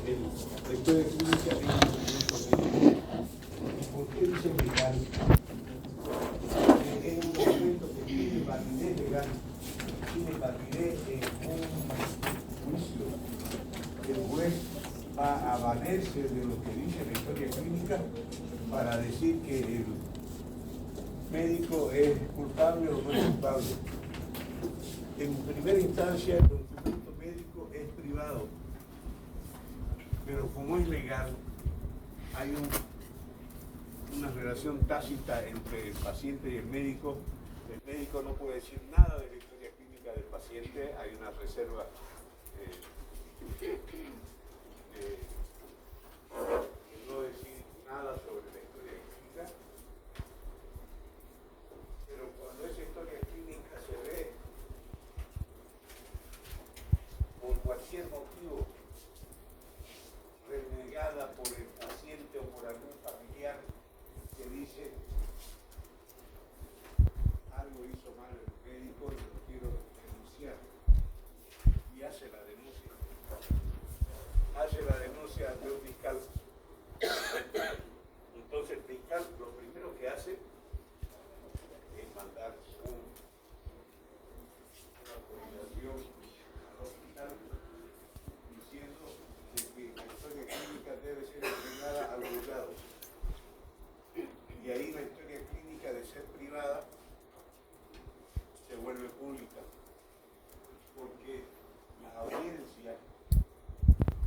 la historia clínica es un documento médico. ¿Y por qué dice legal? Porque es un documento que tiene validez legal, tiene validez en un juicio. El juez va a valerse de lo que dice la historia clínica para decir que el médico es culpable o no es culpable. En primera instancia, el documento médico es privado, pero como es legal, hay una relación tácita entre el paciente y el médico. El médico no puede decir nada de la historia clínica del paciente, hay una reserva de no decir nada sobre la historia clínica, pero cuando esa historia clínica se ve por cualquier motivo renegada por el paciente o por algún familiar que dice algo hizo mal el médico y lo quiero denunciar, y hace la denuncia ante un fiscal. Entonces el fiscal lo primero que hace es mandar una autorización al hospital diciendo que la historia clínica debe ser entregada al juzgado. Y ahí la historia clínica, de ser privada, se vuelve pública, porque las audiencias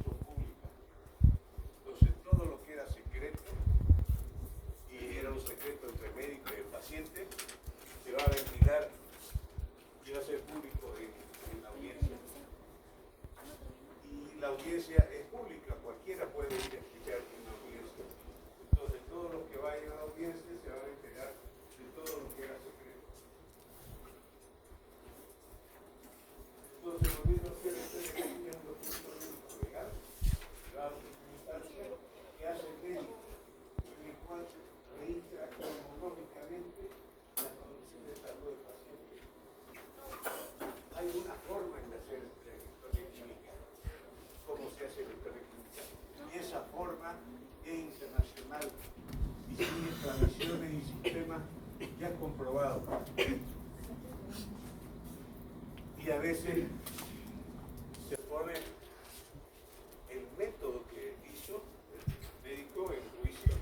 son públicas. Entonces todo lo que era secreto, y era un secreto entre el médico y el paciente, se va a ventilar y va a ser público en la audiencia. Y la audiencia es pública, cualquiera puede ir a escuchar una audiencia. Entonces todo lo que vaya a la audiencia se va a enterar de todo lo que era secreto. Entonces, volviendo a hacer este documento médico legal, la documentancia que hace el médico, en el cual registra cronológicamente las condiciones de salud del paciente. Hay una forma en hacer la historia clínica, cómo se hace la historia clínica, y esa forma es internacional y sigue tradiciones y sistemas ya comprobados. Y a veces se pone el método que hizo el médico en juicio,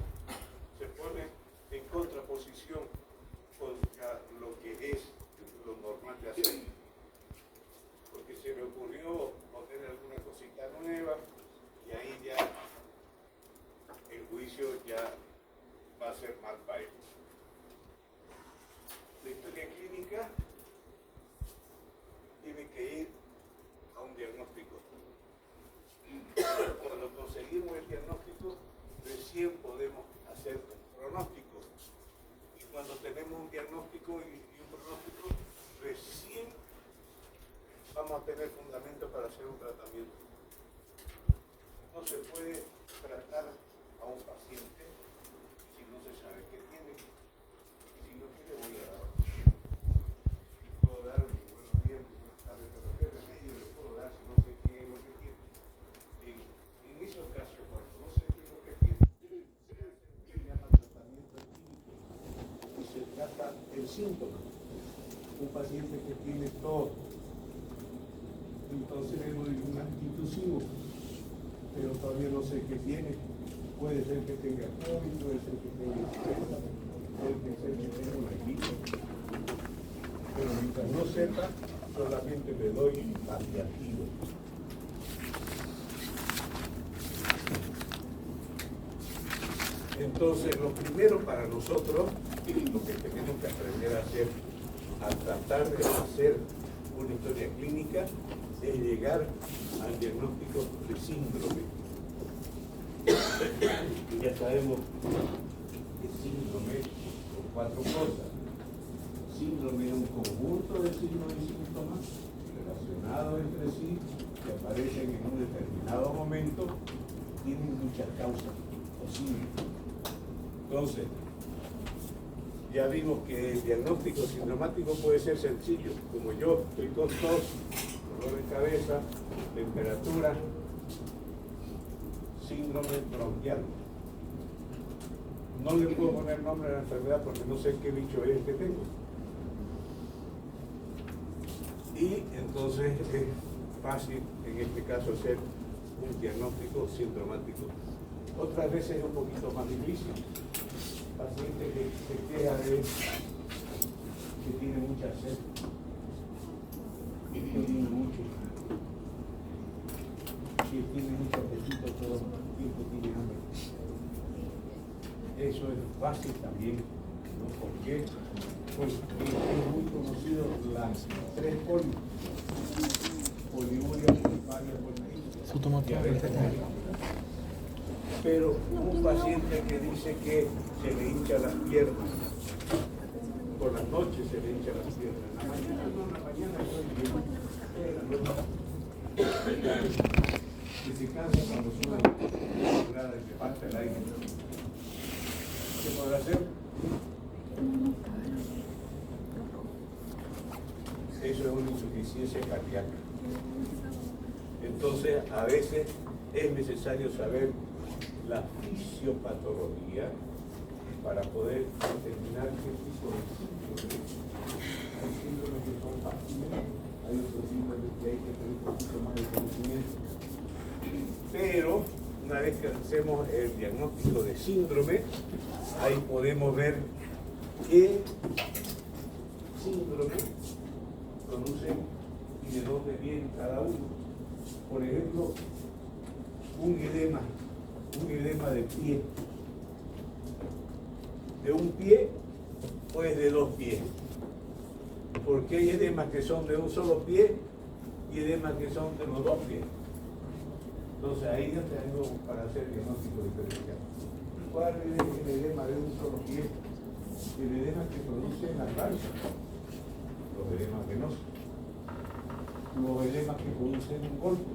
se pone en contraposición contra lo que es lo normal de hacer, porque se le ocurrió poner alguna cosita nueva y ahí ya el juicio ya va a ser mal para él. La historia clínica tiene que ir a un diagnóstico. Cuando conseguimos el diagnóstico, recién podemos hacer un pronóstico. Y cuando tenemos un diagnóstico y un pronóstico, recién vamos a tener fundamento para hacer un tratamiento. No se puede tratar a un paciente si no se sabe qué tiene. Si no tiene, voy a dar. Puedo dar un buenos días, buenas tardes, pero qué remedio le puedo dar si no sé qué es lo que tiene. En esos casos, cuando no sé qué es lo que tiene, se hace lo que se llama tratamiento clínico y se trata el síntoma. Un paciente que tiene tos, entonces le doy un antitusivo, pero todavía no sé qué tiene. Puede ser que tenga COVID, puede ser que tenga influenza, puede ser que tenga una gripe. Pero mientras no sepa, solamente le doy paliativo. Entonces, lo primero para nosotros, lo que tenemos que aprender a hacer, al tratar de hacer una historia clínica, es llegar al diagnóstico de síndrome. Ya sabemos que síndrome son 4 cosas. Síndrome es un conjunto de signos y síntomas relacionados entre sí que aparecen en un determinado momento, tienen muchas causas posibles. Entonces, ya vimos que el diagnóstico sintomático puede ser sencillo, como yo estoy con tos, dolor de cabeza, temperatura, síndrome bronquial. No le puedo poner nombre a la enfermedad porque no sé qué bicho es el que tengo. Y entonces es fácil en este caso hacer un diagnóstico sintomático. Otras veces es un poquito más difícil. Paciente que se queja de que tiene mucha sed, que orina mucho, que tiene mucho apetito todo el tiempo, tiene hambre. Eso es fácil también, ¿no? ¿Por qué? Porque es muy conocido las 3 poliuria, poliuria, polifagia, poliuria, diabetes mellitus. Pero un paciente que dice que se le hincha las piernas, por las noches se le hincha las piernas, en la mañana no, en la mañana estoy bien, que se cansa cuando suda la y le falta el aire. ¿Qué podrá hacer? Eso es una insuficiencia cardíaca. Entonces, a veces es necesario saber la fisiopatología para poder determinar qué tipo de síntomas. Hay síndromes que son fáciles, hay otros síndromes que hay que tener un poquito más de conocimiento. Pero una vez que hacemos el diagnóstico de síndrome, ahí podemos ver qué síndrome conocen y de dónde viene cada uno. Por ejemplo, un edema de pie. ¿De un pie o es de 2 pies? Porque hay edemas que son de un solo pie y edemas que son de los 2 pies. Entonces ahí ya tenemos para hacer diagnóstico diferencial. ¿Cuál es el edema de un solo pie? El edema que produce en las ranchas, los edemas venosos, los edemas que producen un golpe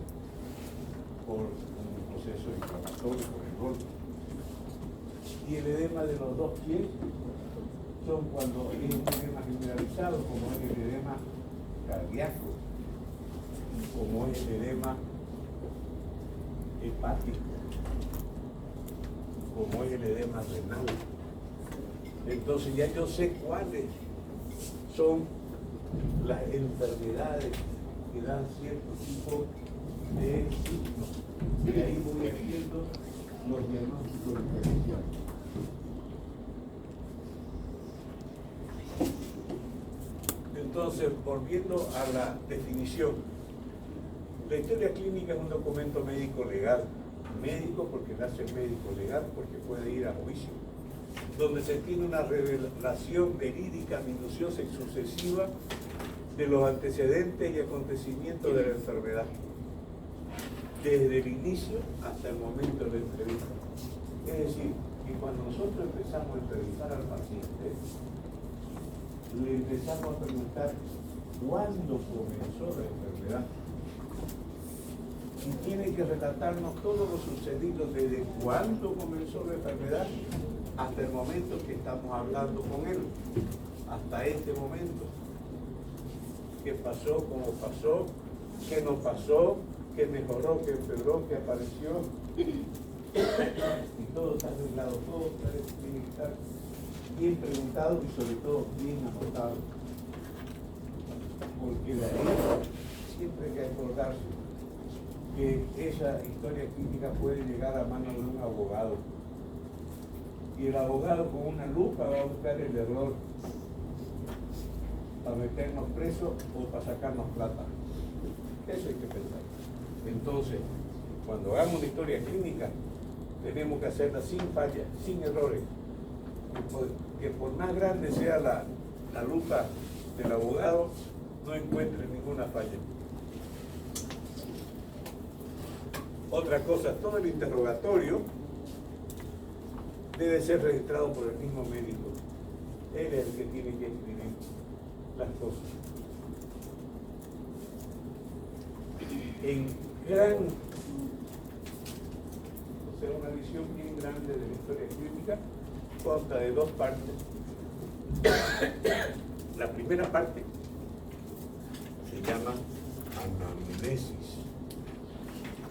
por un proceso inflamatorio, por el golpe. Y el edema de los 2 pies son cuando es un edema generalizado, como es el edema cardíaco, como es el edema hepático, como es el edema renal. Entonces ya yo sé cuáles son las enfermedades que dan cierto tipo de signos. Y ahí voy haciendo los diagnósticos diferenciales. Entonces, volviendo a la definición, la historia clínica es un documento médico legal. Médico porque nace médico, legal porque puede ir a juicio, donde se tiene una revelación verídica, minuciosa y sucesiva de los antecedentes y acontecimientos de la enfermedad, desde el inicio hasta el momento de la entrevista. Es decir, que cuando nosotros empezamos a entrevistar al paciente, le empezamos a preguntar cuándo comenzó la enfermedad. Y tiene que relatarnos todo lo sucedido desde cuándo comenzó la enfermedad hasta el momento que estamos hablando con él, hasta este momento. ¿Qué pasó? ¿Cómo pasó? ¿Qué no pasó? ¿Qué mejoró? ¿Qué empeoró? ¿Qué apareció? Y todo está arreglado, todo tiene que estar bien preguntado y sobre todo bien anotado. Porque de ahí siempre hay que acordarse que esa historia clínica puede llegar a manos de un abogado. Y el abogado con una lupa va a buscar el error para meternos presos o para sacarnos plata. Eso hay que pensar. Entonces, cuando hagamos una historia clínica, tenemos que hacerla sin fallas, sin errores. Que por más grande sea la lupa del abogado, no encuentre ninguna falla. Otra cosa, todo el interrogatorio debe ser registrado por el mismo médico. Él es el que tiene que escribir las cosas. Una visión bien grande de la historia clínica consta de 2 partes. La primera parte se llama anamnesis.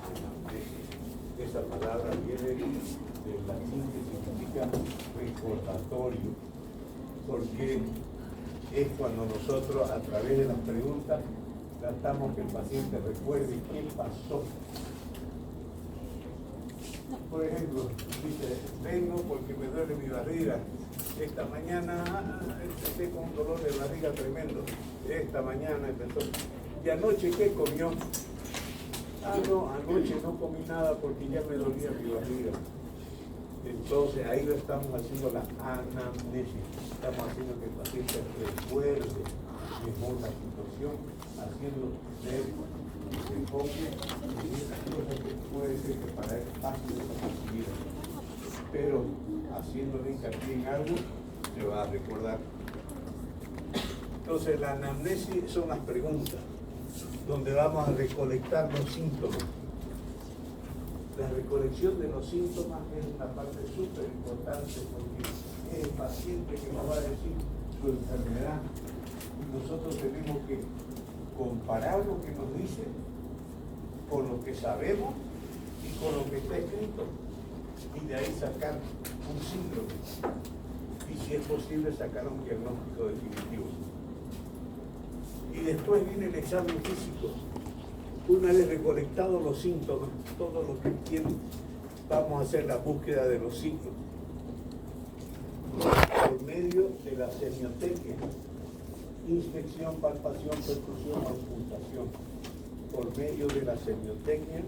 Anamnesis. esa palabra viene del latín que significa recordatorio, porque es cuando nosotros a través de las preguntas tratamos que el paciente recuerde qué pasó. Por ejemplo, dice, vengo porque me duele mi barriga. Esta mañana empecé con un dolor de barriga tremendo. Esta mañana empezó. ¿Y anoche qué comió? Ah, no, anoche no comí nada porque ya me dolía mi barriga. Entonces ahí lo estamos haciendo la anamnesis. Estamos haciendo que el paciente recuerde mejor la situación, haciendo ver que enfoque en esas cosas que puede ser que para él fácil de vida. Pero haciéndole hincapié en algo, se va a recordar. Entonces la anamnesis son las preguntas, donde vamos a recolectar los síntomas. La recolección de los síntomas es una parte súper importante porque es el paciente que nos va a decir su enfermedad. Y nosotros tenemos que comparar lo que nos dice con lo que sabemos y con lo que está escrito. Y de ahí sacar un síndrome. Y si es posible sacar un diagnóstico definitivo. Y después viene el examen físico. Una vez recolectados los síntomas, todo lo que tienen, vamos a hacer la búsqueda de los signos por medio de la semiotecnia: inspección, palpación, percusión, auscultación. Por medio de la semiotecnia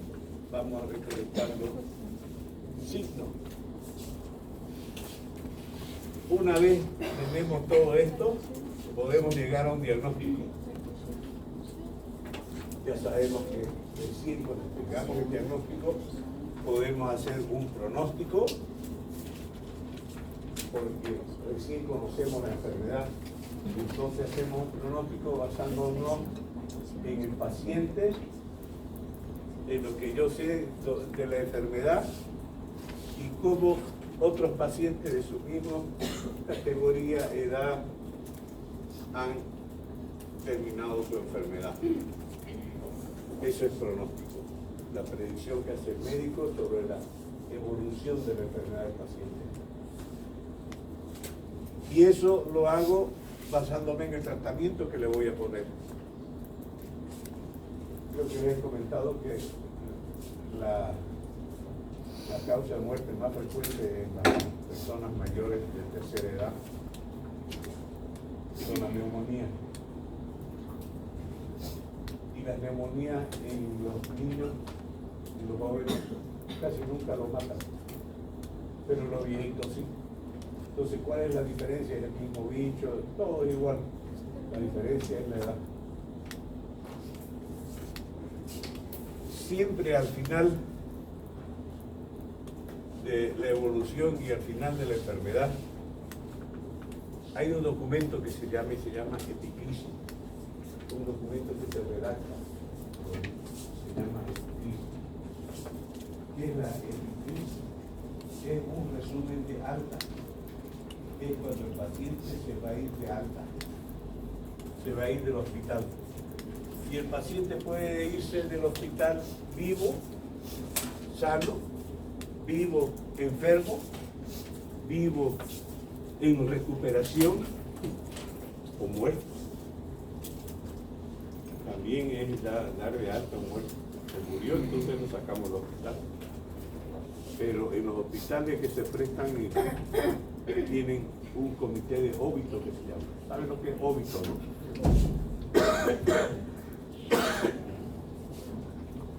vamos a recolectar los signos. Una vez tenemos todo esto, podemos llegar a un diagnóstico. Ya sabemos que recién cuando tengamos el diagnóstico podemos hacer un pronóstico, porque recién conocemos la enfermedad. Entonces hacemos un pronóstico basándonos en el paciente, en lo que yo sé de la enfermedad y cómo otros pacientes de su misma categoría, edad, han terminado su enfermedad. Eso es pronóstico, la predicción que hace el médico sobre la evolución de la enfermedad del paciente. Y eso lo hago basándome en el tratamiento que le voy a poner. Creo que les he comentado que la causa de muerte más frecuente en las personas mayores de tercera edad son la neumonía. Y las neumonías en los niños y los jóvenes casi nunca los matan, pero los viejitos sí. Entonces, ¿cuál es la diferencia? Es el mismo bicho, todo es igual. La diferencia es la edad. Siempre al final de la evolución y al final de la enfermedad hay un documento que se llama epicrisis. Un documento que se redacta, se llama epicrisis. ¿Qué es la epicrisis? Es un resumen de alta. Es cuando el paciente se va a ir de alta, se va a ir del hospital. Y el paciente puede irse del hospital vivo, sano, vivo, enfermo, vivo en recuperación o muerto. También es dar de alta o muerto. Se murió, entonces lo sacamos del hospital. Pero en los hospitales que se prestan tienen un comité de óbito que se llama. ¿Saben lo que es óbito, no?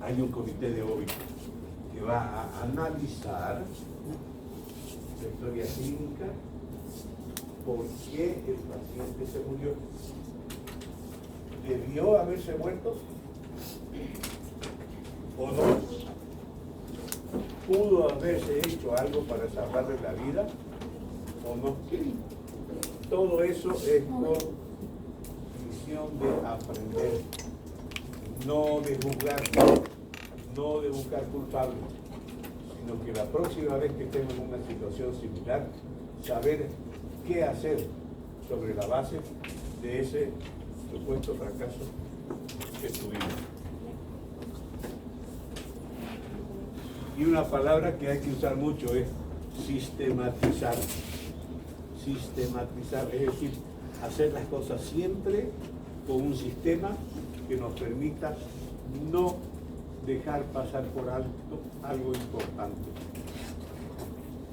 Hay un comité de óbito que va a analizar la historia clínica, por qué el paciente se murió. ¿Debió haberse muerto o no? ¿Pudo haberse hecho algo para salvarle la vida o no? Todo eso es por misión de aprender, no de juzgar, no de buscar culpables, sino que la próxima vez que estemos en una situación similar, saber qué hacer sobre la base de ese supuesto fracaso que tuvimos. Y una palabra que hay que usar mucho es sistematizar. Sistematizar, es decir, hacer las cosas siempre con un sistema que nos permita no dejar pasar por alto algo importante.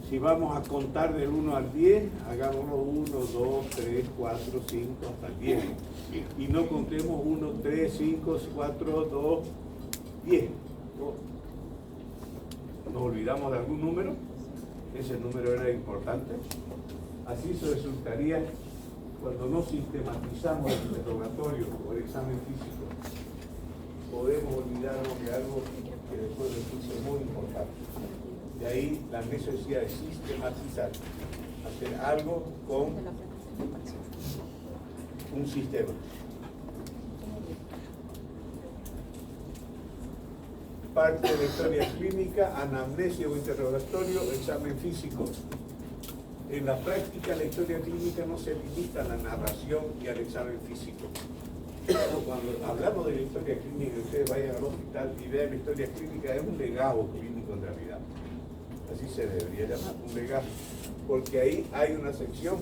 Si vamos a contar del 1 al 10, hagámoslo 1, 2, 3, 4, 5, hasta el 10. Y no contemos 1, 3, 5, 4, 2, 10. ¿Nos olvidamos de algún número? Ese número era importante. Así se resultaría cuando no sistematizamos el interrogatorio o el examen físico. Podemos olvidarnos de algo que después resulta muy importante. De ahí la necesidad de sistematizar, hacer algo con un sistema. Parte de la historia clínica, anamnesia o interrogatorio, examen físico. En la práctica, la historia clínica no se limita a la narración y al examen físico. Cuando hablamos de la historia clínica, ustedes vayan al hospital y vean la historia clínica, es un legado clínico en realidad. Así se debería llamar, un legado. Porque ahí hay una sección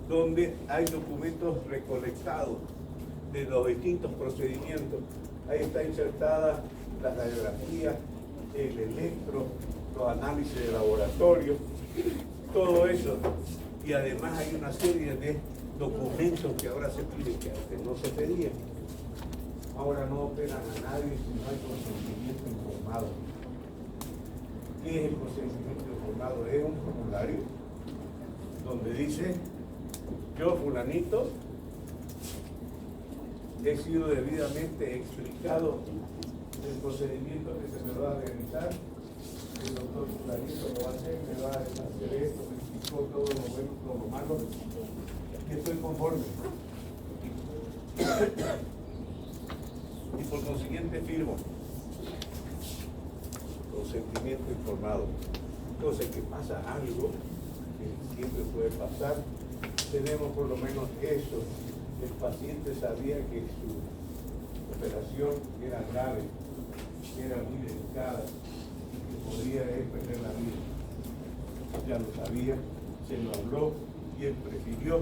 donde hay documentos recolectados de los distintos procedimientos. Ahí está insertada la radiografía, el electro, los análisis de laboratorio, todo eso. Y además hay una serie de documentos que ahora se piden, que antes no se pedían. Ahora no operan a nadie si no hay consentimiento informado. ¿Qué es el consentimiento informado? Es un formulario donde dice: yo, fulanito, he sido debidamente explicado el procedimiento que se me va a realizar. El doctor fulanito lo va a hacer, me va a hacer esto, me explicó todo lo bueno, todo lo malo, y estoy conforme. Y por consiguiente firmo. Consentimiento informado. Entonces, que pasa algo, que siempre puede pasar, tenemos por lo menos eso. El paciente sabía que su operación era grave, que era muy delicada y que podría él perder la vida. Ya lo sabía, se lo habló y él prefirió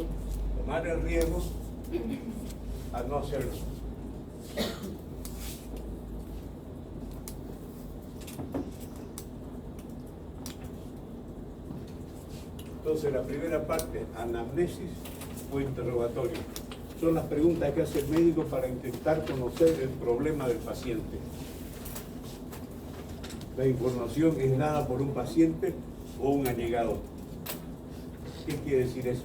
tomar el riesgo a no hacerlo. Entonces, la primera parte, anamnesis o interrogatorio, son las preguntas que hace el médico para intentar conocer el problema del paciente. La información es dada por un paciente o un allegado. ¿Qué quiere decir eso?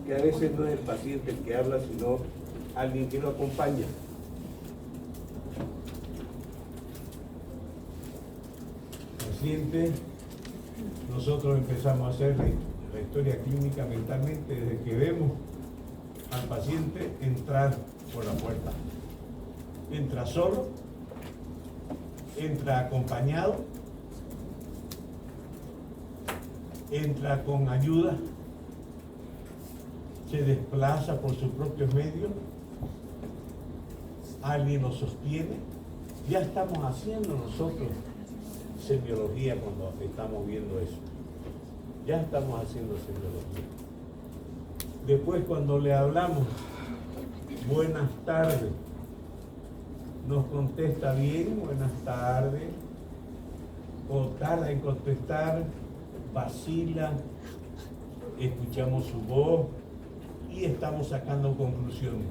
Que a veces no es el paciente el que habla, sino alguien que lo acompaña. Paciente, nosotros empezamos a hacer la historia clínica mentalmente desde que vemos al paciente entrar por la puerta. Entra solo, entra acompañado, entra con ayuda, se desplaza por sus propios medios, alguien lo sostiene. Ya estamos haciendo nosotros semiología cuando estamos viendo eso. Ya estamos haciendo semiología. Después, cuando le hablamos, buenas tardes, nos contesta bien, buenas tardes, o tarda en contestar, vacila, escuchamos su voz y estamos sacando conclusiones.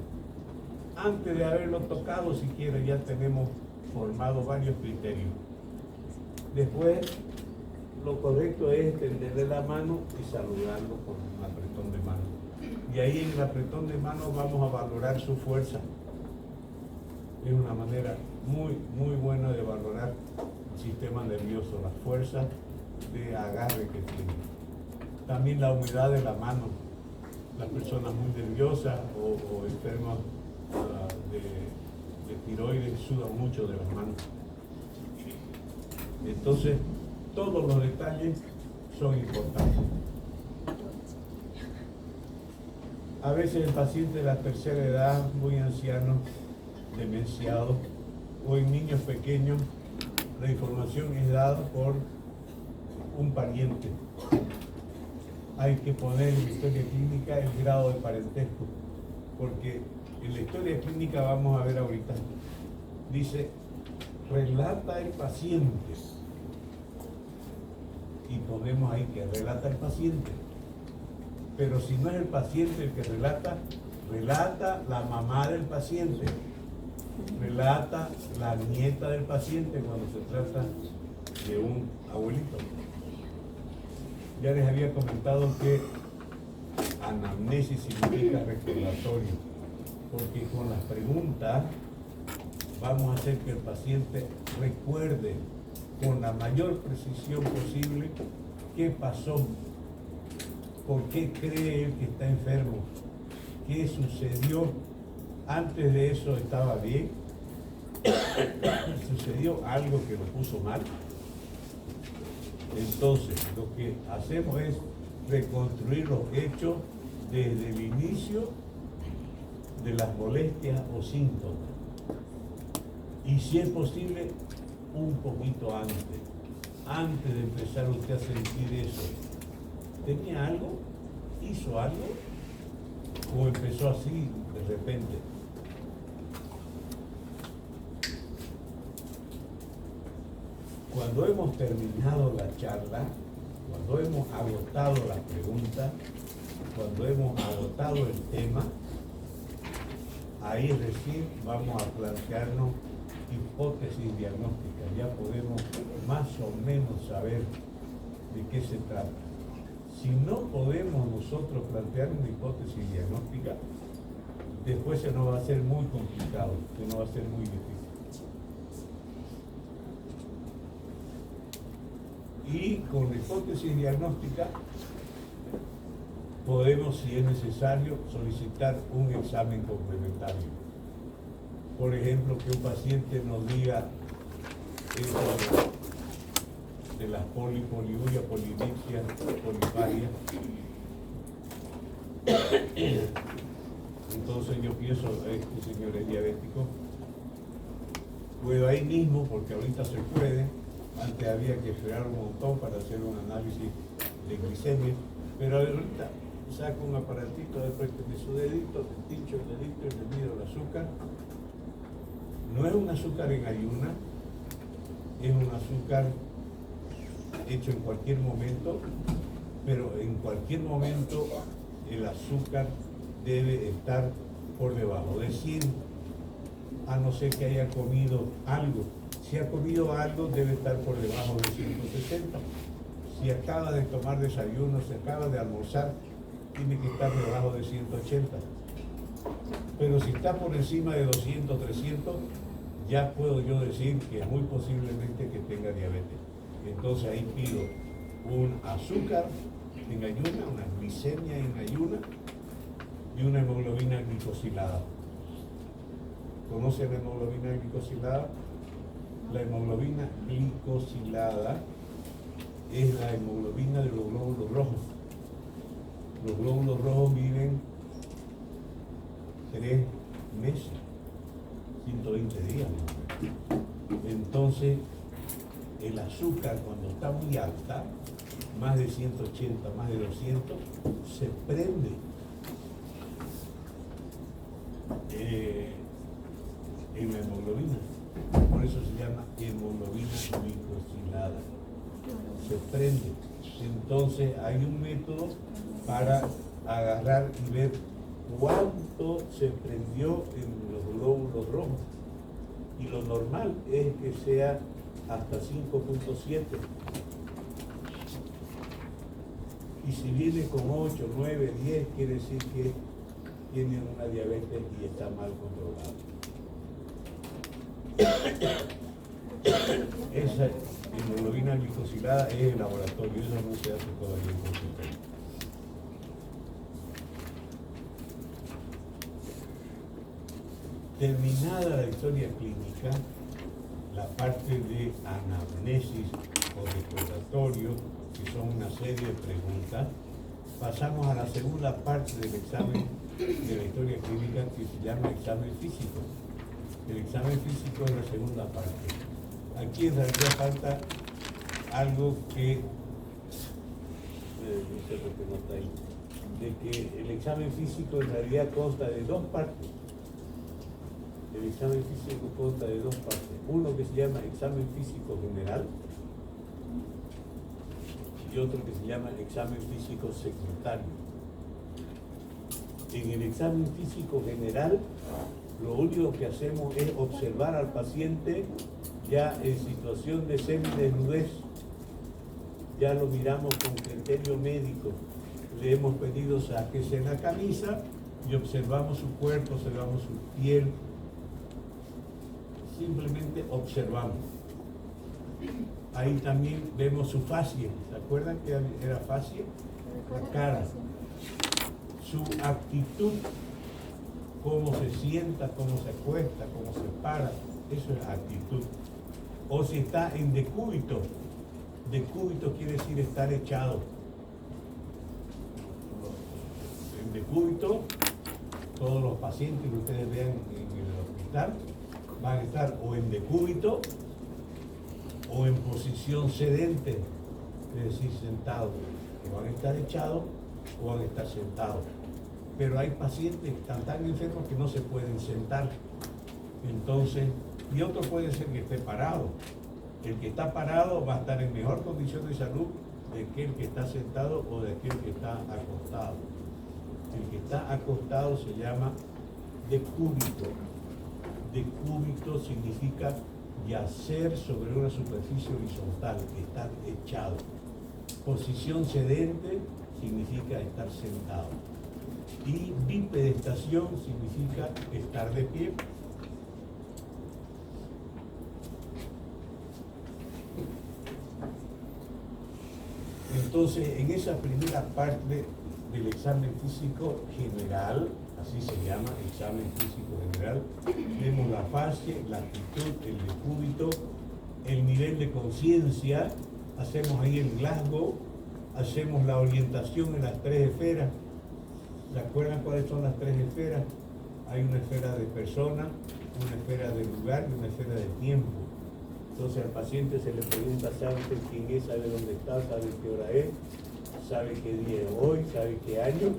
Antes de haberlo tocado siquiera ya tenemos formado varios criterios. Después, lo correcto es extenderle la mano y saludarlo con un apretón de mano. Y ahí en el apretón de mano vamos a valorar su fuerza. Es una manera muy, muy buena de valorar el sistema nervioso, la fuerza de agarre que tiene. También la humedad de la mano. Las personas muy nerviosas o enfermas de tiroides sudan mucho de las manos. Entonces, todos los detalles son importantes. A veces el paciente de la tercera edad, muy anciano, demenciado, o en niños pequeños, la información es dada por un pariente. Hay que poner en la historia clínica el grado de parentesco, porque en la historia clínica vamos a ver ahorita, dice, relata el paciente, y ponemos ahí que relata el paciente, pero si no es el paciente el que relata, relata la mamá del paciente, relata la nieta del paciente cuando se trata de un abuelito. Ya les había comentado que anamnesis significa recordatorio, porque con las preguntas vamos a hacer que el paciente recuerde con la mayor precisión posible qué pasó, por qué cree él que está enfermo, qué sucedió, antes de eso estaba bien, sucedió algo que lo puso mal. Entonces, lo que hacemos es reconstruir los hechos desde el inicio de las molestias o síntomas. Y si es posible, un poquito antes de empezar usted a sentir eso. ¿Tenía algo? ¿Hizo algo? ¿O empezó así de repente? Cuando hemos terminado la charla, cuando hemos agotado las preguntas, cuando hemos agotado el tema, ahí recién vamos a plantearnos hipótesis diagnósticas. Ya podemos más o menos saber de qué se trata. Si no podemos nosotros plantear una hipótesis diagnóstica, después se nos va a hacer muy complicado, se nos va a hacer muy difícil. Y con la hipótesis diagnóstica podemos, si es necesario, solicitar un examen complementario. Por ejemplo, que un paciente nos diga eso de las poliuria, polidipsia, polifagia. Entonces yo pienso, este señor es diabético. Puedo ahí mismo, porque ahorita se puede. Antes había que esperar un montón para hacer un análisis de glicemia, pero ahorita saco un aparatito después de su dedito, le pincho el dedito y le mido el azúcar. No es un azúcar en ayuna, es un azúcar hecho en cualquier momento, pero en cualquier momento el azúcar debe estar por debajo de 100, a no ser que haya comido algo. Si ha comido algo, debe estar por debajo de 160. Si acaba de tomar desayuno, si acaba de almorzar, tiene que estar debajo de 180. Pero si está por encima de 200, 300, ya puedo yo decir que muy posiblemente que tenga diabetes. Entonces ahí pido un azúcar en ayuna, una glicemia en ayuna y una hemoglobina glicosilada. ¿Conocen la hemoglobina glicosilada? La hemoglobina glicosilada es la hemoglobina de los glóbulos rojos. Los glóbulos rojos viven 3 meses, 120 días. Entonces, el azúcar cuando está muy alta, más de 180, más de 200, se prende. En la hemoglobina. Por eso se llama hemoglobina glicosilada. Se prende. Entonces hay un método para agarrar y ver cuánto se prendió en los glóbulos rojos. Y lo normal es que sea hasta 5.7. Y si viene con 8, 9, 10, quiere decir que tiene una diabetes y está mal controlada. Esa hemoglobina glicosilada es el laboratorio, eso no se hace todavía en consultorio. Terminada la historia clínica, la parte de anamnesis o recordatorio, que son una serie de preguntas, pasamos a la segunda parte del examen de la historia clínica, que se llama examen físico. El examen físico es la segunda parte. Aquí en realidad falta algo que dice lo que no está ahí, de que el examen físico en realidad consta de dos partes. El examen físico consta de dos partes. Uno que se llama examen físico general y otro que se llama examen físico secundario. En el examen físico general, lo único que hacemos es observar al paciente ya en situación de semidesnudez. Ya lo miramos con criterio médico. Le hemos pedido sáquese la camisa y observamos su cuerpo, observamos su piel. Simplemente observamos. Ahí también vemos su fascia. ¿Se acuerdan que era fascia? La cara. Su actitud, cómo se sienta, cómo se acuesta, cómo se para. Eso es actitud. O si está en decúbito. Decúbito quiere decir estar echado. En decúbito, todos los pacientes que ustedes vean en el hospital van a estar o en decúbito o en posición sedente, es decir, sentados. O van a estar echados o van a estar sentados. Pero hay pacientes que están tan enfermos que no se pueden sentar. Entonces, y otro puede ser que esté parado. El que está parado va a estar en mejor condición de salud de aquel que está sentado o de aquel que está acostado. El que está acostado se llama decúbito. Decúbito significa yacer sobre una superficie horizontal, estar echado. Posición sedente significa estar sentado. Y bipedestación significa estar de pie. Entonces, en esa primera parte del examen físico general, así se llama, examen físico general, vemos la fascia, la actitud, el decúbito, el nivel de conciencia, hacemos ahí el Glasgow, hacemos la orientación en las tres esferas. ¿Se acuerdan cuáles son las tres esferas? Hay una esfera de persona, una esfera de lugar y una esfera de tiempo. Entonces al paciente se le pregunta, ¿sabe usted quién es? ¿Sabe dónde está? ¿Sabe qué hora es? ¿Sabe qué día es hoy? ¿Sabe qué año?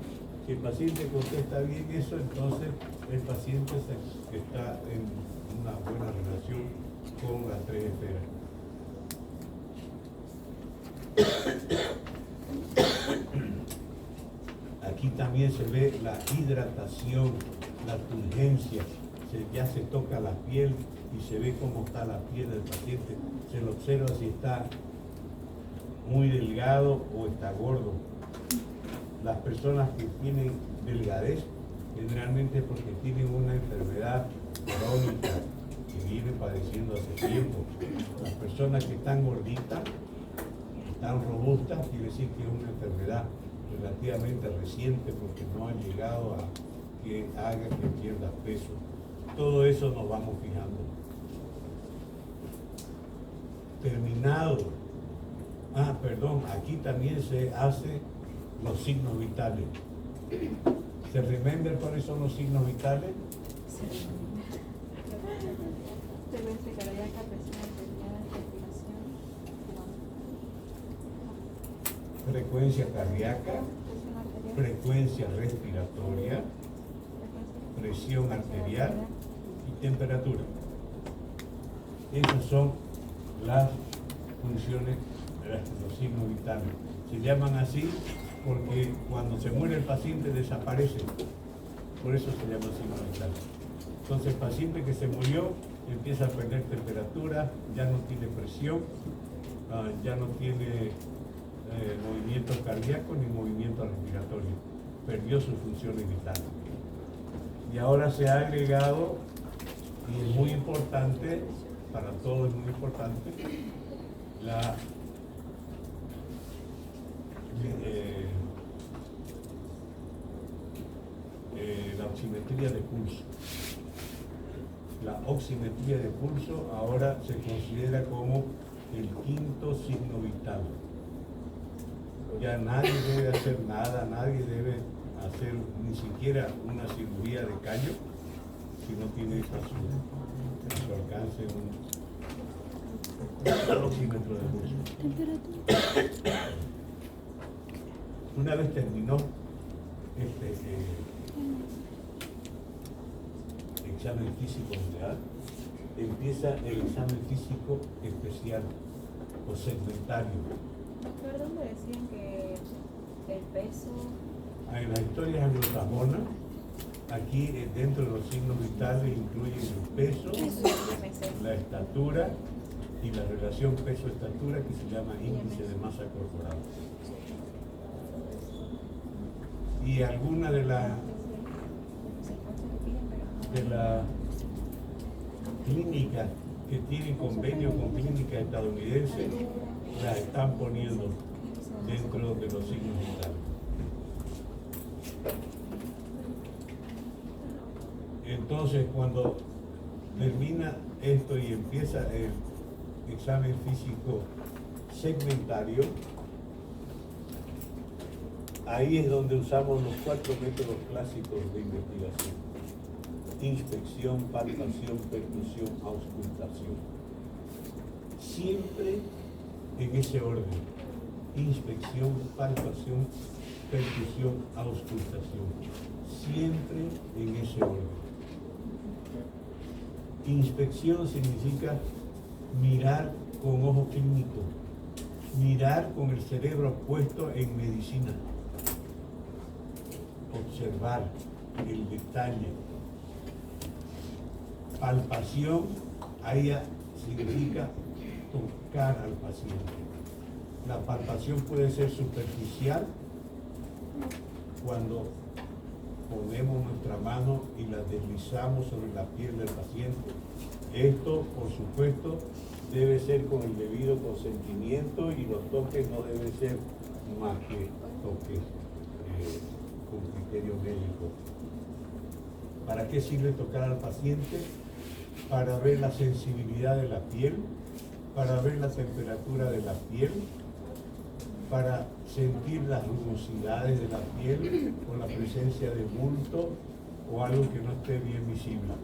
Si el paciente contesta bien eso, entonces el paciente está en una buena relación con las tres esferas. Aquí también se ve la hidratación, la turgencia, ya se toca la piel y se ve cómo está la piel del paciente, se lo observa si está muy delgado o está gordo. Las personas que tienen delgadez generalmente es porque tienen una enfermedad crónica que vienen padeciendo hace tiempo. Las personas que están gorditas, están robustas, quiere decir que es una enfermedad relativamente reciente porque no ha llegado a que haga que pierda peso. Todo eso nos vamos fijando. Terminado. Aquí también se hace los signos vitales. ¿Se remembran cuáles son los signos vitales? Sí. Frecuencia cardíaca, frecuencia respiratoria, presión arterial y temperatura. Esas son las funciones de los signos vitales. Se llaman así porque cuando se muere el paciente desaparece. Por eso se llama signo vital. Entonces el paciente que se murió empieza a perder temperatura, ya no tiene presión, ya no tiene movimiento cardíaco ni movimiento respiratorio. Perdió sus funciones vitales. Y ahora se ha agregado, y es muy importante, para todos es muy importante, la oximetría de pulso. La oximetría de pulso ahora se considera como el quinto signo vital. Ya nadie debe hacer nada, nadie debe hacer ni siquiera una cirugía de callo si no tiene a su alcance un oxímetro de pulso. Una vez terminó este examen físico general, empieza el examen físico especial o segmentario. Doctor, ¿dónde decían que el peso? En las historias anglosajonas, aquí dentro de los signos vitales incluyen el peso, la estatura y la relación peso-estatura, que se llama índice de masa corporal. Y alguna de la clínicas que tienen convenio con clínicas estadounidenses la están poniendo dentro de los signos vitales. Entonces, cuando termina esto y empieza el examen físico segmentario, ahí es donde usamos los 4 métodos clásicos de investigación: inspección, palpación, percusión, auscultación. Siempre en ese orden: inspección, palpación, percusión, auscultación. Siempre en ese orden. Inspección significa mirar con ojo clínico, mirar con el cerebro puesto en medicina, observar el detalle. Palpación, ahí significa tocar al paciente. La palpación puede ser superficial, cuando ponemos nuestra mano y la deslizamos sobre la piel del paciente. Esto, por supuesto, debe ser con el debido consentimiento, y los toques no deben ser más que toques con criterio médico. ¿Para qué sirve tocar al paciente? Para ver la sensibilidad de la piel, para ver la temperatura de la piel, para sentir las rugosidades de la piel o la presencia de bulto o algo que no esté bien visible.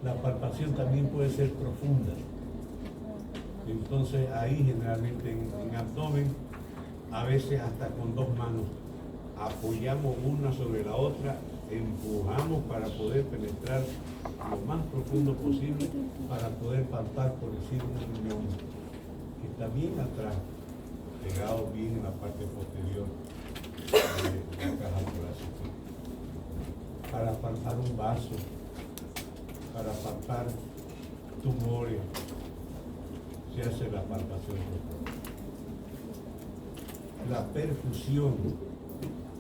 La palpación también puede ser profunda. Entonces ahí generalmente en abdomen, a veces hasta con 2 manos, apoyamos una sobre la otra, empujamos para poder penetrar lo más profundo posible, para poder palpar, por decir, un riñón que está bien atrás, pegado bien en la parte posterior de la caja torácica. Para palpar un vaso, para palpar tumores, se hace la palpación. La percusión.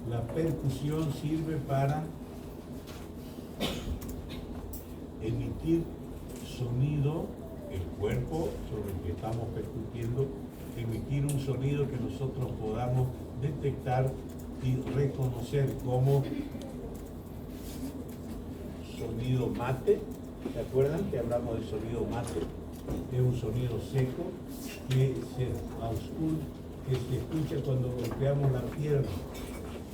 La percusión sirve para emitir sonido, el cuerpo sobre el que estamos percutiendo, emitir un sonido que nosotros podamos detectar y reconocer como sonido mate. ¿Se acuerdan que hablamos del sonido mate? Es un sonido seco que se escucha cuando golpeamos la pierna.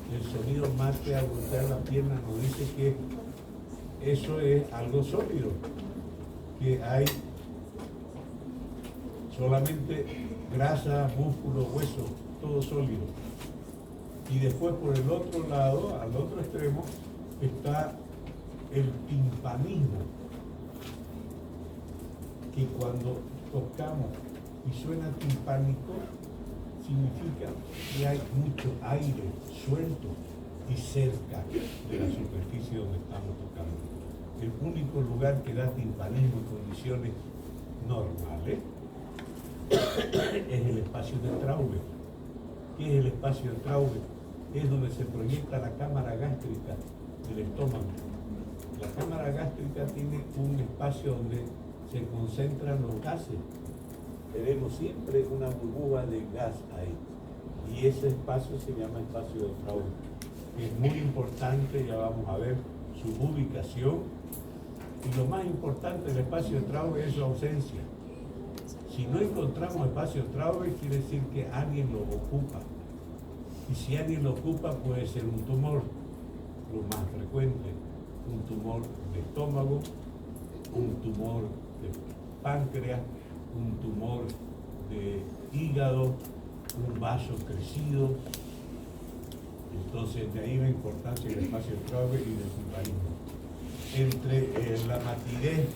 El sonido mate al golpear la pierna nos dice que eso es algo sólido, que hay solamente grasa, músculo, hueso, todo sólido. Y después, por el otro lado, al otro extremo, está el timpanismo, que cuando tocamos y suena timpánico, significa que hay mucho aire suelto y cerca de la superficie donde estamos tocando. El único lugar que da timpanismo en condiciones normales es el espacio de Traube. ¿Qué es el espacio de Traube? Es donde se proyecta la cámara gástrica del estómago. La cámara gástrica tiene un espacio donde se concentran los gases. Tenemos siempre una burbuja de gas ahí, y ese espacio se llama espacio de Traube. Es muy importante, ya vamos a ver su ubicación, y lo más importante del espacio de Traube es su ausencia. Si no encontramos espacio de Traube, quiere decir que alguien lo ocupa, y si alguien lo ocupa puede ser un tumor, lo más frecuente, un tumor de estómago, un tumor de páncreas, un tumor de hígado, un vaso crecido. Entonces de ahí la importancia del espacio trave y del timpanismo. Entre la matidez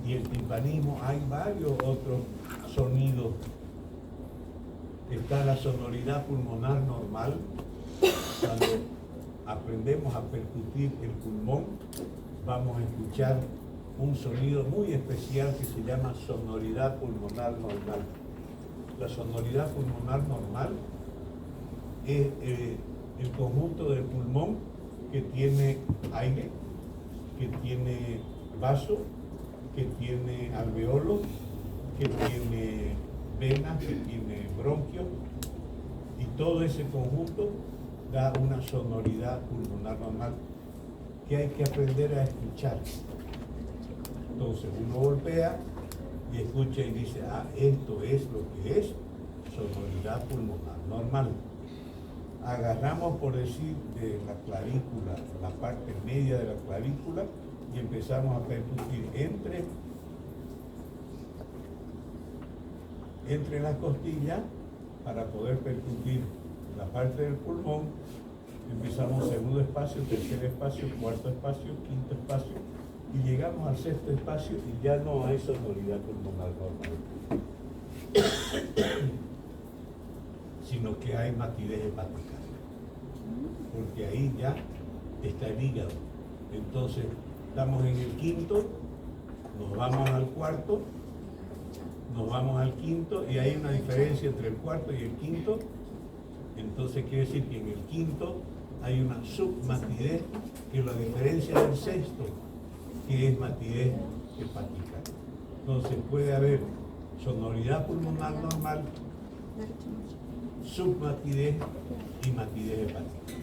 y el timpanismo hay varios otros sonidos. Está la sonoridad pulmonar normal. Cuando aprendemos a percutir el pulmón, vamos a escuchar un sonido muy especial que se llama sonoridad pulmonar normal. La sonoridad pulmonar normal es el conjunto del pulmón que tiene aire, que tiene vaso, que tiene alveolos, que tiene venas, que tiene bronquios, y todo ese conjunto da una sonoridad pulmonar normal que hay que aprender a escuchar. Entonces uno golpea y escucha y dice, ah, esto es lo que es sonoridad pulmonar normal. Agarramos, por decir, de la clavícula, la parte media de la clavícula, y empezamos a percutir entre las costillas para poder percutir la parte del pulmón. Empezamos segundo espacio, tercer espacio, cuarto espacio, quinto espacio, y llegamos al sexto espacio y ya no hay sonoridad pulmonar normal, sino que hay matidez hepática, porque ahí ya está el hígado. Entonces estamos en el quinto, nos vamos al cuarto, nos vamos al quinto, y hay una diferencia entre el cuarto y el quinto. Entonces quiere decir que en el quinto hay una submatidez, que es la diferencia del sexto, que es matidez hepática. Entonces puede haber sonoridad pulmonar normal, submatidez y matidez hepática.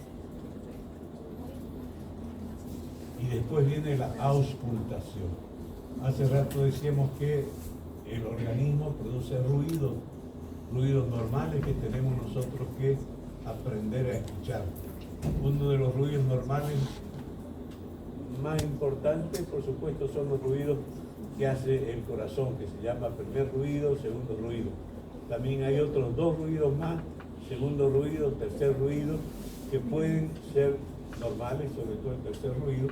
Y después viene la auscultación. Hace rato decíamos que el organismo produce ruidos normales que tenemos nosotros que aprender a escuchar. Uno de los ruidos normales más importantes, por supuesto, son los ruidos que hace el corazón, que se llama primer ruido, segundo ruido. También hay otros dos ruidos más, segundo ruido, tercer ruido, que pueden ser normales, sobre todo el tercer ruido.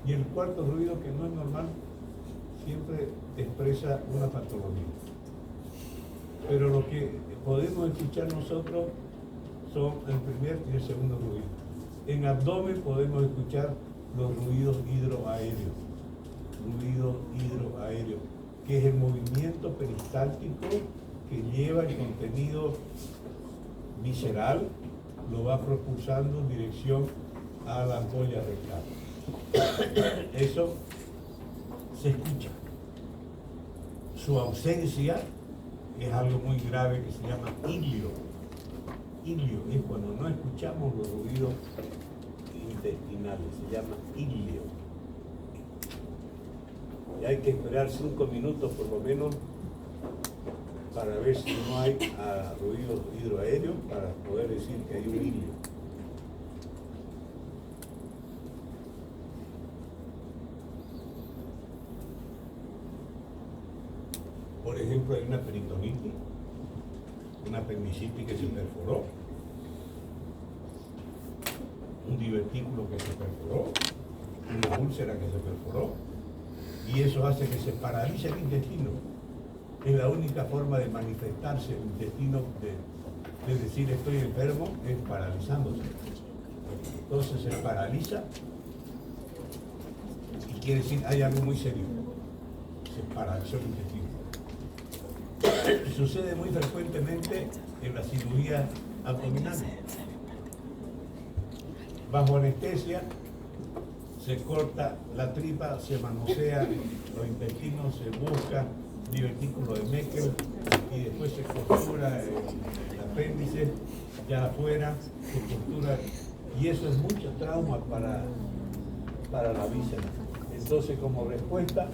Y el cuarto ruido, que no es normal, siempre expresa una patología. Pero lo que podemos escuchar nosotros son el primer y el segundo ruido. En abdomen podemos escuchar los ruidos hidroaéreos. Ruido hidroaéreo, que es el movimiento peristáltico que lleva el contenido visceral, lo va propulsando en dirección a la ampolla rectal. Eso se escucha. Su ausencia es algo muy grave que se llama ilio. Ilio es cuando no escuchamos los ruidos intestinales, se llama ilio. Y hay que esperar 5 minutos por lo menos para ver si no hay ruidos hidroaéreos, para poder decir que hay un ilio. Por ejemplo, hay una peritonitis, una apendicitis que se perforó, un divertículo que se perforó, una úlcera que se perforó, y eso hace que se paralice el intestino. Es la única forma de manifestarse el intestino, de decir estoy enfermo, es paralizándose. Entonces se paraliza y quiere decir hay algo muy serio. Se paralizó el intestino. Sucede muy frecuentemente en la cirugía abdominal. Bajo anestesia se corta la tripa, se manosea los intestinos, se busca divertículo de Meckel y después se costura el apéndice ya afuera, se costura, y eso es mucho trauma para la víscera. Entonces, como respuesta,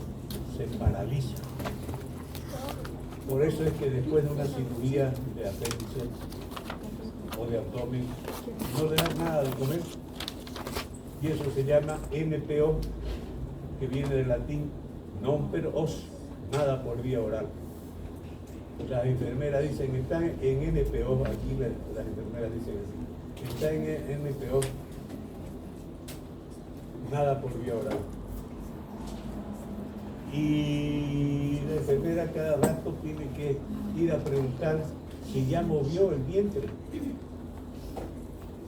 se paraliza. Por eso es que después de una cirugía de apéndice o de abdomen, no le dan nada de comer. Y eso se llama NPO, que viene del latín non per os, nada por vía oral. Las enfermeras dicen, están en NPO, aquí las enfermeras dicen así, está en NPO, nada por vía oral. Y la enfermera cada rato tiene que ir a preguntar si ya movió el vientre.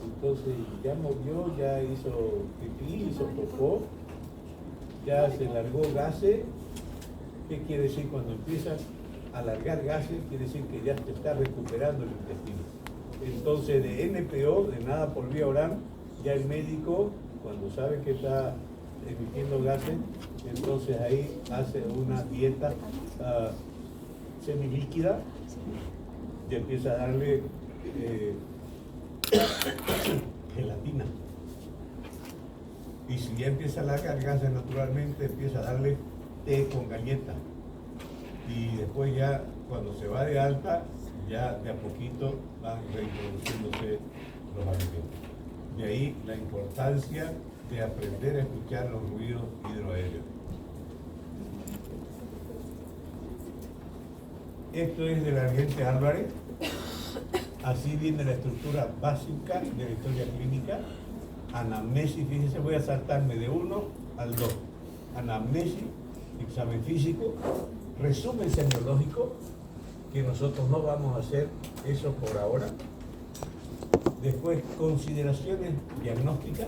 Entonces ya movió, ya hizo pipí, hizo popó, ya se largó gases. ¿Qué quiere decir? Cuando empiezas a largar gases, quiere decir que ya te está recuperando el intestino. Entonces de NPO, de nada por vía oral, ya el médico, cuando sabe que está emitiendo gases, entonces ahí hace una dieta semilíquida y empieza a darle gelatina. Y si ya empieza a largar gases naturalmente, empieza a darle té con galleta. Y después ya, cuando se va de alta, ya de a poquito van reintroduciéndose los alimentos. De ahí la importancia de aprender a escuchar los ruidos hidroaéreos. Esto es de la Argente Álvarez. Así viene la estructura básica de la historia clínica. Anamnesis, fíjense, voy a saltarme de 1 al 2. Anamnesis, examen físico, resumen semiológico, que nosotros no vamos a hacer eso por ahora. Después, consideraciones diagnósticas,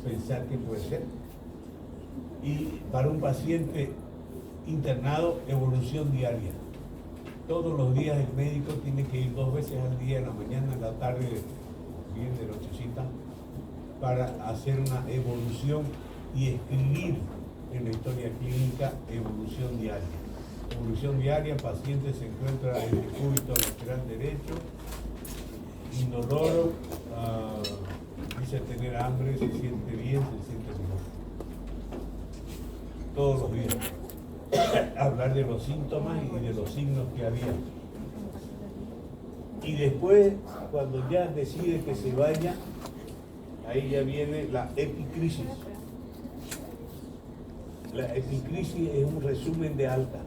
pensar qué puede ser. Y para un paciente internado, evolución diaria. Todos los días el médico tiene que ir 2 veces al día, en la mañana, en la tarde, bien de nochecita, para hacer una evolución y escribir en la historia clínica evolución diaria. Evolución diaria, paciente se encuentra en el cúbito lateral derecho, indoloro, dice tener hambre, se siente bien, se siente mejor. Todos los días. Hablar de los síntomas y de los signos que había. Y después, cuando ya decide que se vaya, ahí ya viene la epicrisis. La epicrisis es un resumen de alta.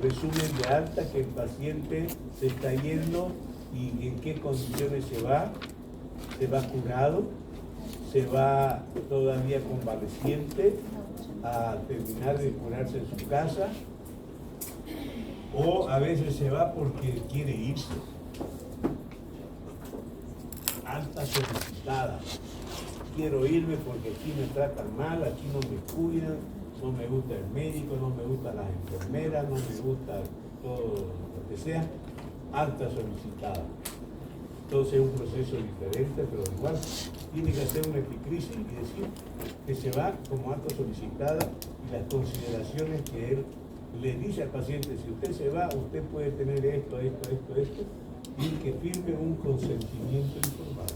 Resumen de alta que el paciente se está yendo y en qué condiciones se va curado, se va todavía convaleciente a terminar de curarse en su casa, o a veces se va porque quiere irse. Alta solicitada. Quiero irme porque aquí me tratan mal, aquí no me cuidan, no me gusta el médico, no me gustan las enfermeras, no me gusta todo lo que sea. Alta solicitada. Entonces es un proceso diferente, pero igual tiene que hacer una epicrisis y decir que se va como alta solicitada y las consideraciones que él le dice al paciente: si usted se va, usted puede tener esto, y que firme un consentimiento informado.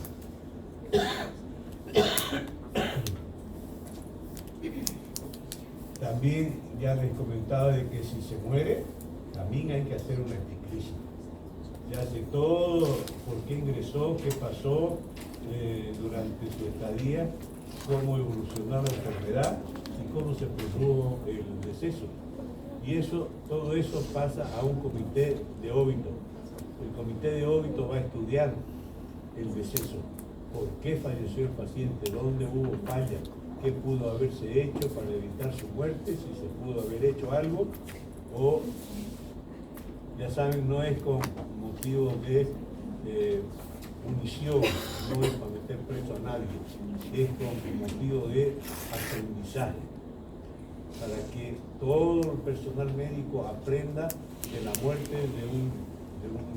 También ya les comentaba de que si se muere, también hay que hacer una epicrisis. Se hace todo, por qué ingresó, qué pasó durante su estadía, cómo evolucionó la enfermedad y cómo se produjo el deceso. Y eso, todo eso pasa a un comité de óbito. El comité de óbito va a estudiar el deceso. ¿Por qué falleció el paciente? ¿Dónde hubo falla? ¿Qué pudo haberse hecho para evitar su muerte? Si se pudo haber hecho algo, o ya saben, no es con motivo de punición, no es para meter preso a nadie, es con motivo de aprendizaje, para que todo el personal médico aprenda de la muerte de un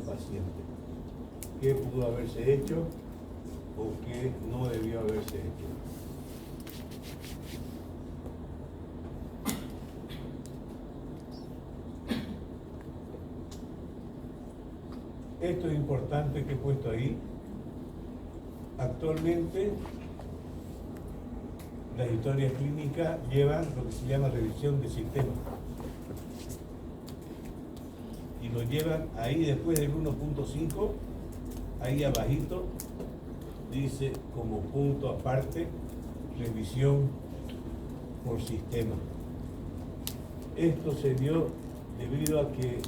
paciente. ¿Qué pudo haberse hecho o qué no debió haberse hecho? Esto es importante que he puesto ahí. Actualmente las historias clínicas llevan lo que se llama revisión de sistema. Y lo llevan ahí después del 1.5, ahí abajito, dice como punto aparte, revisión por sistema. Esto se dio debido a que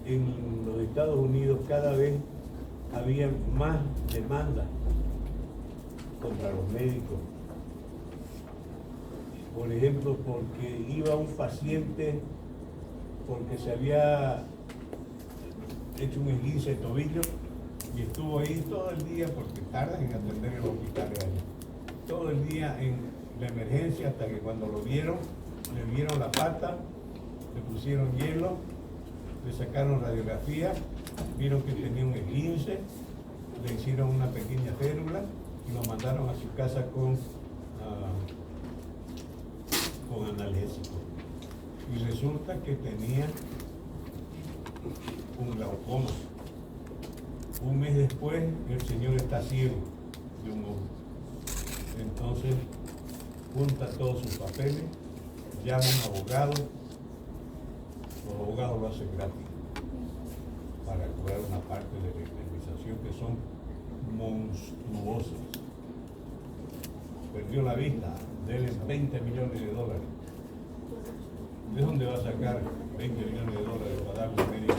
en los Estados Unidos cada vez había más demanda contra los médicos. Por ejemplo, porque iba un paciente porque se había hecho un esguince de tobillo y estuvo ahí todo el día, porque tardan en atender en los hospitales allá, todo el día en la emergencia, hasta que cuando lo vieron, le vieron la pata, le pusieron hielo, le sacaron radiografía, vieron que tenía un esguince, le hicieron una pequeña férula y lo mandaron a su casa con analgésico. Y resulta que tenía un glaucoma. Un mes después, el señor está ciego de un ojo. Entonces, junta todos sus papeles, llama a un abogado, los abogados lo hacen gratis para cobrar una parte de la indemnización que son monstruosas. Perdió la vista, deben 20 millones de dólares. ¿De dónde va a sacar 20 millones de dólares para darle al médico?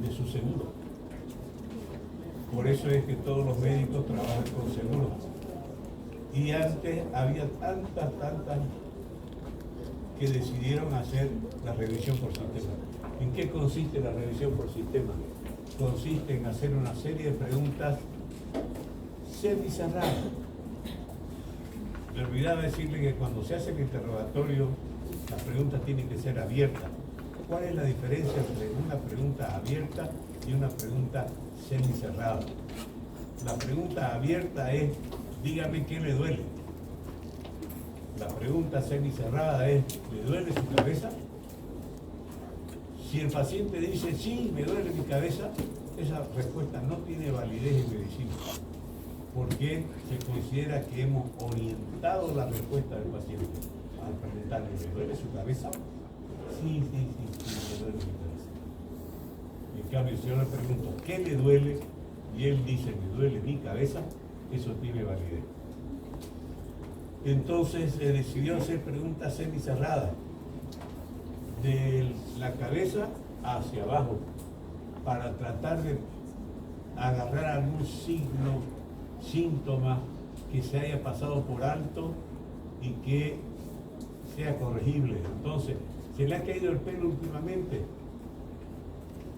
De su seguro. Por eso es que todos los médicos trabajan con seguro. Y antes había tantas que decidieron hacer la revisión por sistema. ¿En qué consiste la revisión por sistema? Consiste en hacer una serie de preguntas semicerradas. Me olvidaba decirle que cuando se hace el interrogatorio, las preguntas tienen que ser abiertas. ¿Cuál es la diferencia entre una pregunta abierta y una pregunta semicerrada? La pregunta abierta es, dígame qué le duele. La pregunta semicerrada es, ¿le duele su cabeza? Si el paciente dice, sí, me duele mi cabeza, esa respuesta no tiene validez en medicina, porque se considera que hemos orientado la respuesta del paciente al preguntarle, ¿le duele su cabeza? Sí, me duele mi cabeza. En cambio, si yo le pregunto, ¿qué le duele? Y él dice, me duele mi cabeza, eso tiene validez. Entonces se decidió hacer preguntas semicerradas, de la cabeza hacia abajo, para tratar de agarrar algún signo, síntoma que se haya pasado por alto y que sea corregible. Entonces, ¿se le ha caído el pelo últimamente?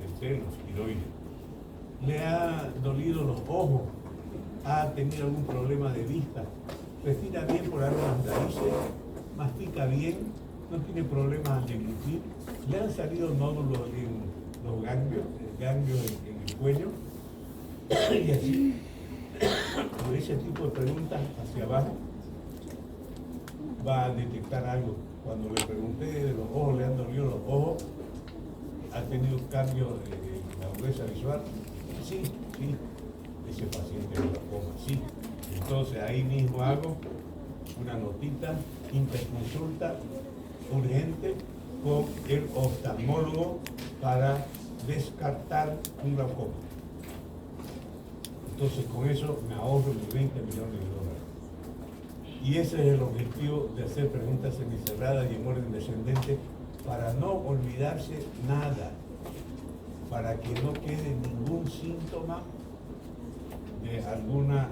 El pelo, tiroides. ¿Le ha dolido los ojos? ¿Ha tenido algún problema de vista? ¿Respira bien por algunas narices? ¿Mastica bien? ¿No tiene problemas al deglutir? ¿Le han salido nódulos en los ganglios en el cuello? Y así, con ese tipo de preguntas hacia abajo, va a detectar algo. Cuando le pregunté de los ojos, ¿le han dolido los ojos? ¿Ha tenido cambios en la agudeza visual? Sí, ese paciente es glaucoma, sí. Entonces ahí mismo hago una notita, interconsulta urgente con el oftalmólogo para descartar un glaucoma. Entonces con eso me ahorro mis 20 millones de dólares. Y ese es el objetivo de hacer preguntas semicerradas y en orden descendente, para no olvidarse nada, para que no quede ningún síntoma de alguna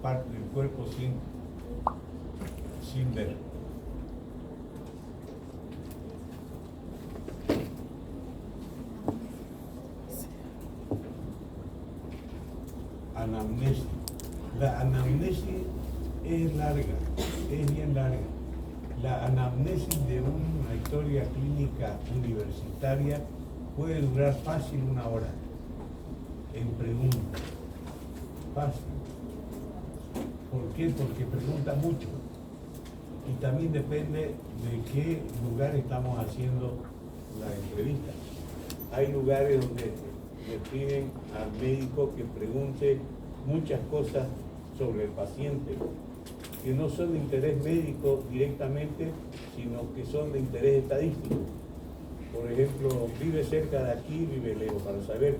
parte del cuerpo sin ver. Anamnesis. La anamnesis es larga, es bien larga. La anamnesis de una historia clínica universitaria puede durar fácil 1 hora en preguntas. Fácil. ¿Por qué? Porque pregunta mucho. Y también depende de qué lugar estamos haciendo la entrevista. Hay lugares donde le piden al médico que pregunte muchas cosas sobre el paciente, que no son de interés médico directamente, sino que son de interés estadístico. Por ejemplo, vive cerca de aquí, vive lejos, para saber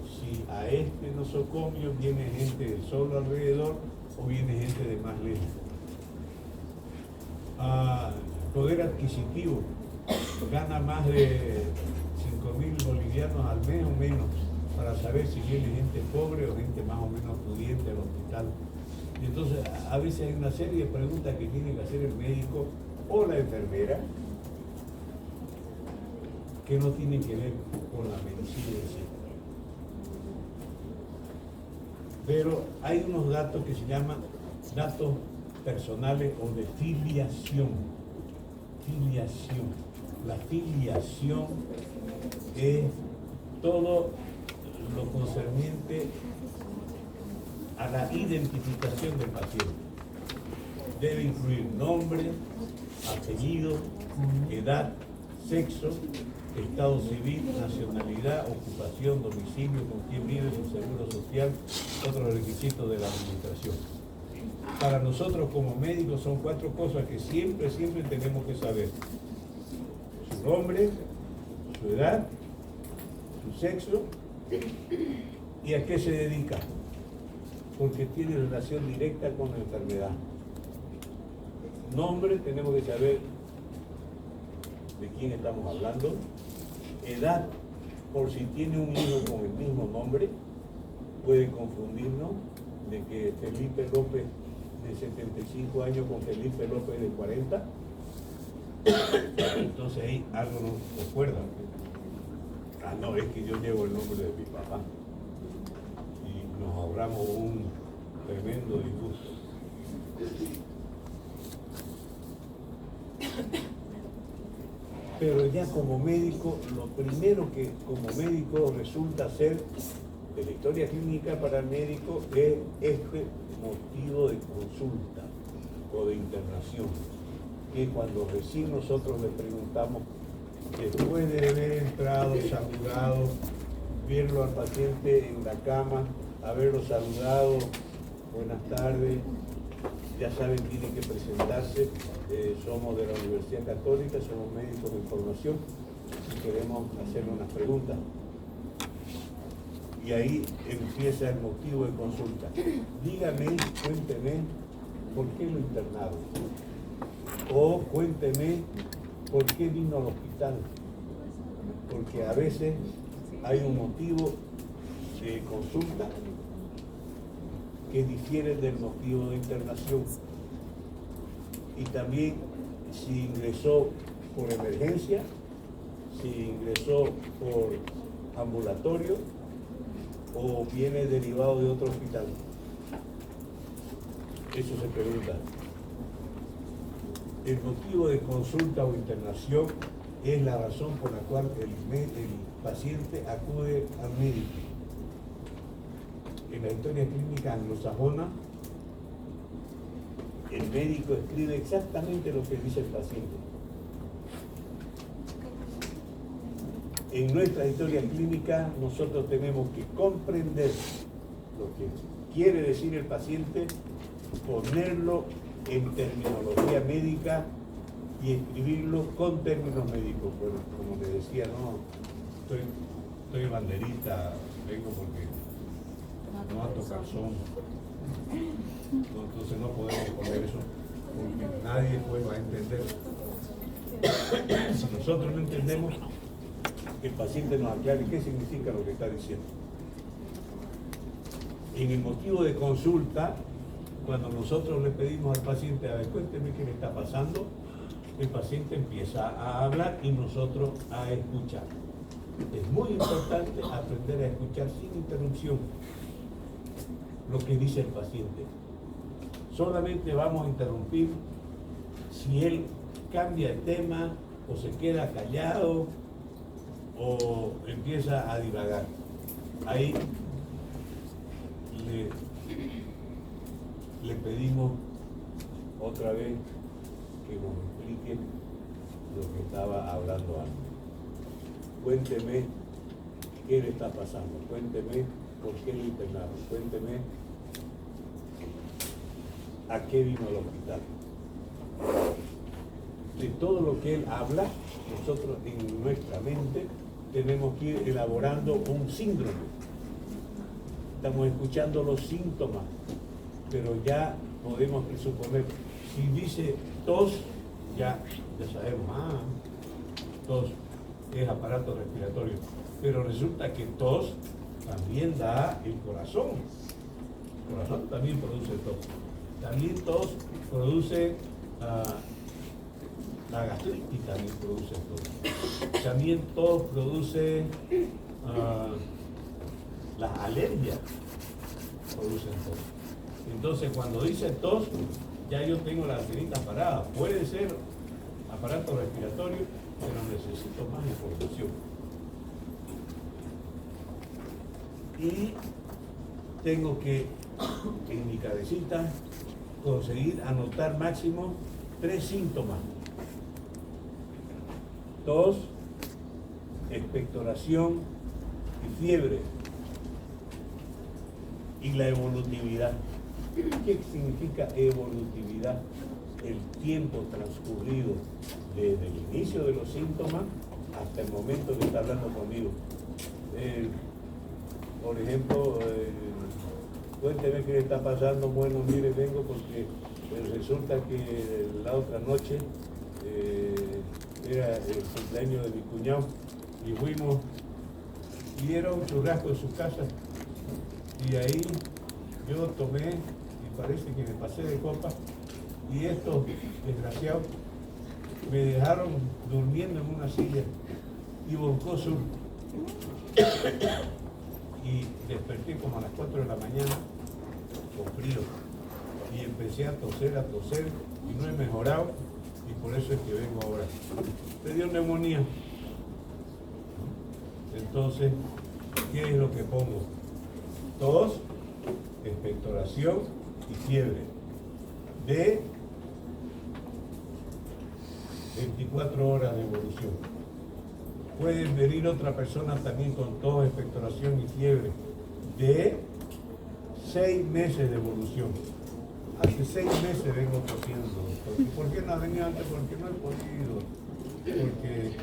si a este nosocomio viene gente de solo alrededor o viene gente de más lejos. poder adquisitivo, gana más de 5.000 bolivianos al mes o menos, para saber si viene gente pobre o gente más o menos pudiente al hospital. Y entonces a veces hay una serie de preguntas que tiene que hacer el médico o la enfermera que no tienen que ver con la medicina en sí. Pero hay unos datos que se llaman datos personales o de filiación. Filiación. La filiación es todo lo concerniente a la identificación del paciente. Debe incluir nombre, apellido, edad, sexo, estado civil, nacionalidad, ocupación, domicilio, con quién vive, su seguro social, otros requisitos de la administración. Para nosotros como médicos son 4 cosas que siempre tenemos que saber: su nombre, su edad, su sexo y a qué se dedica, porque tiene relación directa con la enfermedad. Nombre, tenemos que saber de quién estamos hablando. Edad, por si tiene un hijo con el mismo nombre, puede confundirnos de que Felipe López de 75 años con Felipe López de 40. Entonces ahí algo nos recuerda. Ah, no, es que yo llevo el nombre de mi papá. Y nos ahorramos un tremendo disgusto. Pero ya como médico, lo primero que como médico resulta ser de la historia clínica para el médico es este motivo de consulta o de internación, que cuando recién nosotros le preguntamos, después de haber entrado, saludado, verlo al paciente en la cama, haberlo saludado, buenas tardes, ya saben, tienen que presentarse, somos de la Universidad Católica, somos médicos de formación y queremos hacerle unas preguntas. Y ahí empieza el motivo de consulta. Dígame, cuénteme, ¿por qué lo internaron? O cuénteme, ¿por qué vino al hospital? Porque a veces hay un motivo de consulta que difiere del motivo de internación. Y también si ingresó por emergencia, si ingresó por ambulatorio o viene derivado de otro hospital. Eso se pregunta. El motivo de consulta o internación es la razón por la cual el paciente acude al médico. En la historia clínica anglosajona, el médico escribe exactamente lo que dice el paciente. En nuestra historia clínica nosotros tenemos que comprender lo que quiere decir el paciente, ponerlo en terminología médica y escribirlo con términos médicos. Bueno, como le decía, no, estoy en banderita, vengo porque no ando calzón. No, entonces no podemos poner eso porque nadie pues va a entender. Si nosotros no entendemos, que el paciente nos aclare qué significa lo que está diciendo. En el motivo de consulta, cuando nosotros le pedimos al paciente, a ver, cuénteme qué le está pasando, el paciente empieza a hablar y nosotros a escuchar. Es muy importante aprender a escuchar sin interrupción lo que dice el paciente. Solamente vamos a interrumpir si él cambia de tema o se queda callado o empieza a divagar. Ahí le pedimos otra vez que nos explique lo que estaba hablando antes. Cuénteme qué le está pasando, cuénteme por qué lo internaron, cuénteme a qué vino al hospital. De todo lo que él habla, nosotros en nuestra mente tenemos que ir elaborando un síndrome. Estamos escuchando los síntomas, pero ya podemos presuponer, si dice tos, ya sabemos, tos es aparato respiratorio, pero resulta que tos también da el corazón. El corazón también produce tos. También tos produce la gastritis, también produce tos. También tos produce las alergias, producen tos. Entonces, cuando dice tos, ya yo tengo la antenita parada. Puede ser aparato respiratorio, pero necesito más información. Y tengo que, en mi cabecita, conseguir anotar máximo 3 síntomas: tos, expectoración y fiebre. Y la evolutividad. ¿Qué significa evolutividad? El tiempo transcurrido desde el inicio de los síntomas hasta el momento que está hablando conmigo. Por ejemplo, cuénteme qué le está pasando. Bueno, mire, vengo porque resulta que la otra noche era el cumpleaños de mi cuñado y fuimos y era un churrasco en su casa y ahí yo tomé y parece que me pasé de copa y estos desgraciados me dejaron durmiendo en una silla y volcó sur. Y desperté como a las 4 de la mañana con frío y empecé a toser y no he mejorado y por eso es que vengo ahora. Me dio neumonía. Entonces, ¿qué es lo que pongo? Tos, expectoración y fiebre de 24 horas de evolución. Pueden venir otra persona también con tos, expectoración y fiebre de 6 meses de evolución. Hace 6 meses vengo tosiendo. ¿Por qué no ha venido antes? Porque no he podido. Porque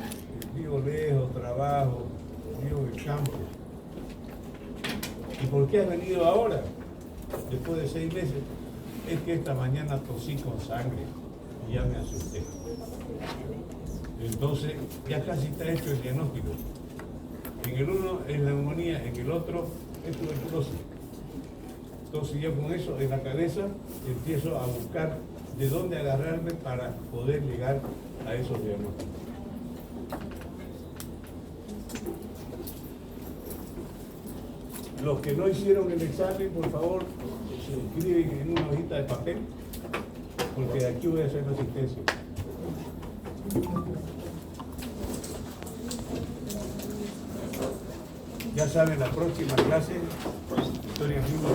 vivo lejos, trabajo, vivo en el campo. ¿Y por qué has venido ahora? Después de 6 meses. Es que esta mañana tosí con sangre y ya me asusté. Entonces, ya casi está hecho el diagnóstico. En el uno es la neumonía, en el otro es tuberculosis. Entonces, yo con eso en la cabeza empiezo a buscar de dónde agarrarme para poder llegar a esos diagnósticos. Los que no hicieron el examen, por favor, se inscriben en una hojita de papel, porque de aquí voy a hacer la asistencia. Ya saben, la próxima clase, historia clínica.